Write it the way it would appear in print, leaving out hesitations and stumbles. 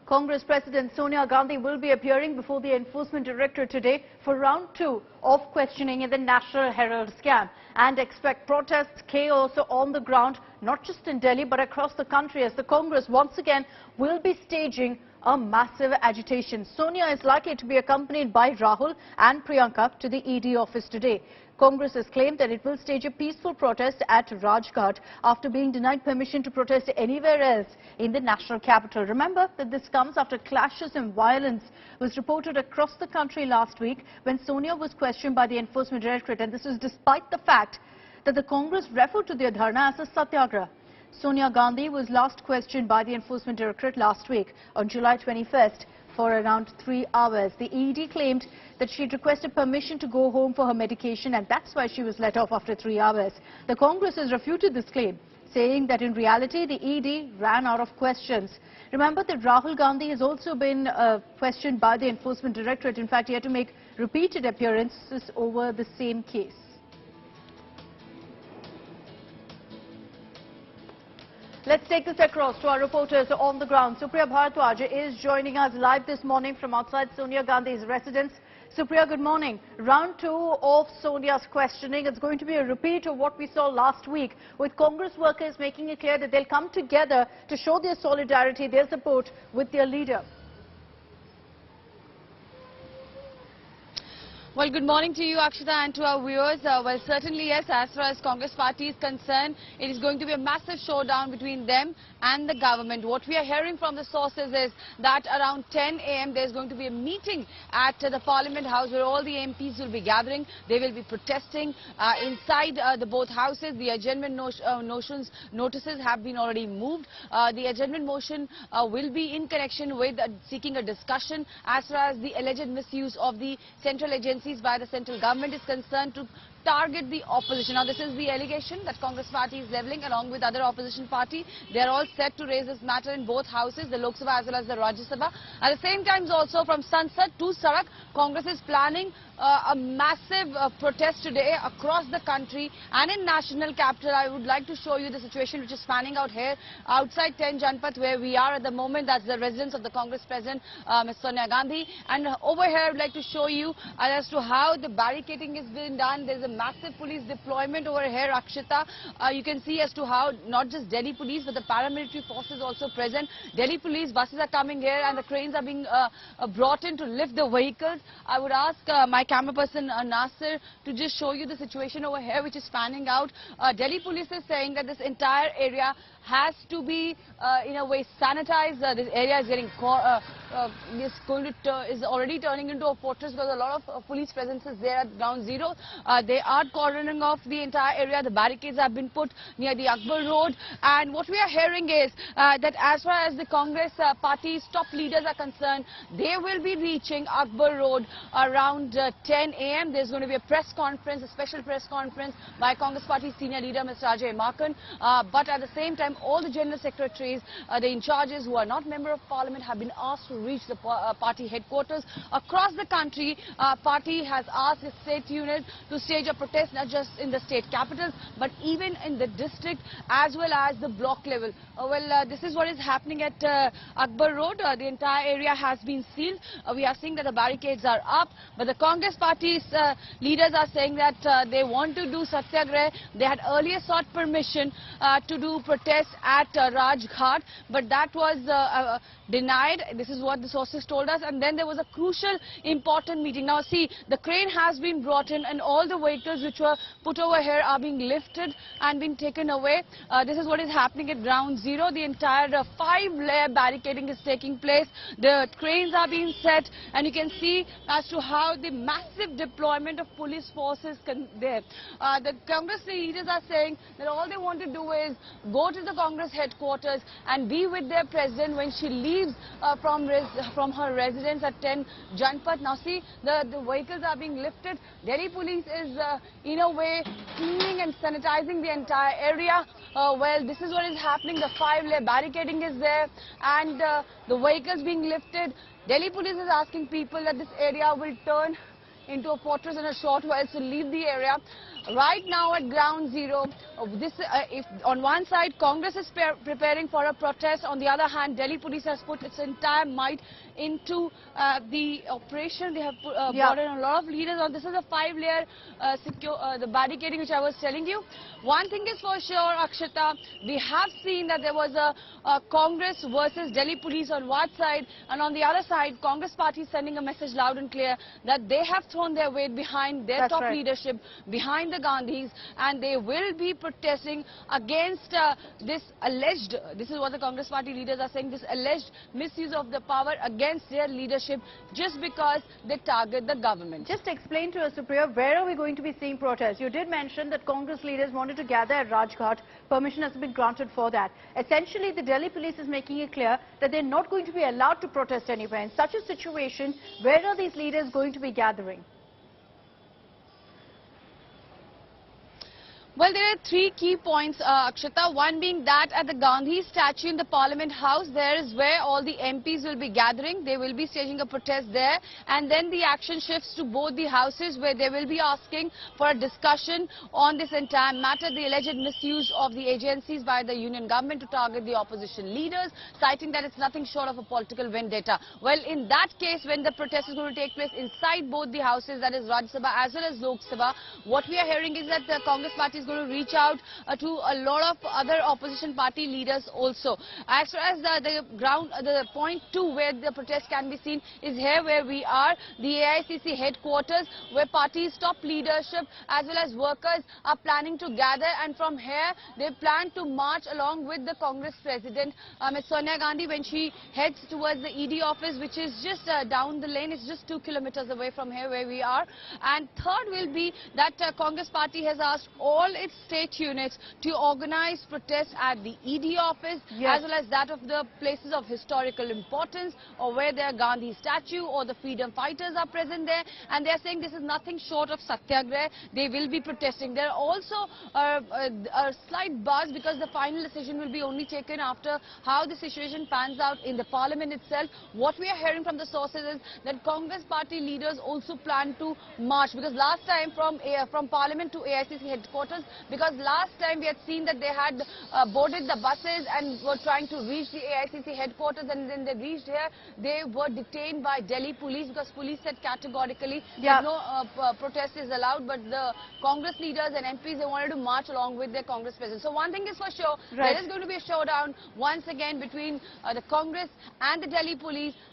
Congress President Sonia Gandhi will be appearing before the Enforcement Directorate today for round 2 of questioning in the National Herald scam, and expect protests, chaos on the ground, not just in Delhi but across the country, as the Congress once again will be staging a massive agitation. Sonia is likely to be accompanied by Rahul and Priyanka to the ED office today. Congress has claimed that it will stage a peaceful protest at Rajghat after being denied permission to protest anywhere else in the national capital. Remember that this comes after clashes and violence was reported across the country last week when Sonia was questioned by the Enforcement Directorate, and this was despite the fact that the Congress referred to their dharna as a satyagraha. Sonia Gandhi was last questioned by the Enforcement Directorate last week on July 21st for around 3 hours. The ED claimed that she'd requested permission to go home for her medication, and that's why she was let off after 3 hours. The Congress has refuted this claim, saying that in reality the ED ran out of questions. Remember that Rahul Gandhi has also been questioned by the Enforcement Directorate. In fact, he had to make repeated appearances over the same case. Let's take this across to our reporters on the ground. Supriya Bharadwaj is joining us live this morning from outside Sonia Gandhi's residence. Supriya, good morning. Round 2 of Sonia's questioning. It's going to be a repeat of what we saw last week, with Congress workers making it clear that they'll come together to show their solidarity, their support with their leader. Well, good morning to you, Akshita, and to our viewers. Well, certainly, yes, as far as Congress party is concerned, it is going to be a massive showdown between them and the government. What we are hearing from the sources is that around 10 a.m. there is going to be a meeting at the Parliament House where all the MPs will be gathering. They will be protesting inside the both houses. The adjournment notices have been already moved. The adjournment motion will be in connection with seeking a discussion as far as the alleged misuse of the central agency by the central government is concerned to target the opposition. Now, this is the allegation that Congress party is levelling along with other opposition party. They are all set to raise this matter in both houses, the Lok Sabha as well as the Rajya Sabha. At the same time, also from Sansad to Sadak, Congress is planning a massive protest today across the country and in national capital. I would like to show you the situation which is spanning out here outside 10 Janpath, where we are at the moment. That's the residence of the Congress president, Ms. Sonia Gandhi. And over here, I would like to show you as to how the barricading is being done. There's a massive police deployment over here, Akshita. You can see as to how not just Delhi police but the paramilitary forces also present. Delhi police buses are coming here and the cranes are being brought in to lift the vehicles. I would ask my camera person Nasir to just show you the situation over here which is spanning out. Delhi police is saying that this entire area has to be in a way sanitized. This area is getting is already turning into a fortress because a lot of police presence is there at ground zero. They are cordoning off the entire area. The barricades have been put near the Akbar Road, and what we are hearing is that as far as the Congress party's top leaders are concerned, they will be reaching Akbar Road around 10 a.m. There's going to be a press conference, a special press conference by Congress party senior leader Mr. Rajya, but at the same time all the general secretaries, the in charges who are not member of parliament have been asked to reach the party headquarters across the country. Party has asked its state units to stage a protest not just in the state capitals but even in the district as well as the block level. This is what is happening at Akbar Road. The entire area has been sealed. We are seeing that the barricades are up, but the Congress party's leaders are saying that they want to do satyagraha. They had earlier sought permission to do protests at Rajghat, but that was denied. This is what the sources told us. And then there was a crucial important meeting. Now see, the crane has been brought in and all the vehicles which were put over here are being lifted and being taken away. This is what is happening at ground zero. The entire 5-layer barricading is taking place. The cranes are being set and you can see as to how the massive deployment of police forces there. The Congress leaders are saying that all they want to do is go to the Congress headquarters and be with their president when she leaves from her residence at 10 Janpath. Now see, the vehicles are being lifted. Delhi police is in a way cleaning and sanitizing the entire area. Well, this is what is happening. The 5-layer barricading is there and the vehicles being lifted. Delhi police is asking people that this area will turn into a fortress in a short while, so leave the area. right now at ground zero. If on one side Congress is preparing for a protest, on the other hand Delhi police has put its entire might into the operation. They have brought in a lot of leaders. This is a 5-layer the barricading which I was telling you. One thing is for sure, Akshata, we have seen that there was a Congress versus Delhi police on one side, and on the other side Congress party is sending a message loud and clear that they have thrown their weight behind their top leadership, behind the Gandhis, and they will be protesting against this is what the Congress party leaders are saying, this alleged misuse of the power against their leadership just because they target the government. Just explain to us, Supriya, where are we going to be seeing protests? You did mention that Congress leaders wanted to gather at Rajghat. Permission has been granted for that. Essentially, the Delhi police is making it clear that they're not going to be allowed to protest anywhere. In such a situation, where are these leaders going to be gathering? Well, there are 3 key points, Akshata. One being that at the Gandhi statue in the Parliament House, there is where all the MPs will be gathering. They will be staging a protest there. And then the action shifts to both the houses where they will be asking for a discussion on this entire matter, the alleged misuse of the agencies by the union government to target the opposition leaders, citing that it's nothing short of a political vendetta. Well, in that case, when the protest is going to take place inside both the houses, that is Rajya Sabha as well as Lok Sabha, what we are hearing is that the Congress party is going to reach out to a lot of other opposition party leaders also. As far as the point 2 where the protest can be seen is here where we are, the AICC headquarters, where party's top leadership as well as workers are planning to gather, and from here they plan to march along with the Congress president, Ms. Sonia Gandhi, when she heads towards the ED office, which is just down the lane. It's just 2 kilometers away from here where we are. And third will be that Congress party has asked all its state units to organize protests at the ED office, as well as that of the places of historical importance, or where their Gandhi statue or the freedom fighters are present there. And they are saying this is nothing short of satyagrah. They will be protesting. There are also a slight buzz because the final decision will be only taken after how the situation pans out in the parliament itself. What we are hearing from the sources is that Congress party leaders also plan to march, because last time from parliament to AICC headquarters, because last time we had seen that they had boarded the buses and were trying to reach the AICC headquarters, and then they reached here, they were detained by Delhi police, because police said categorically that no protest is allowed. But the Congress leaders and MPs, they wanted to march along with their Congress president. So one thing is for sure, there is going to be a showdown once again between the Congress and the Delhi police.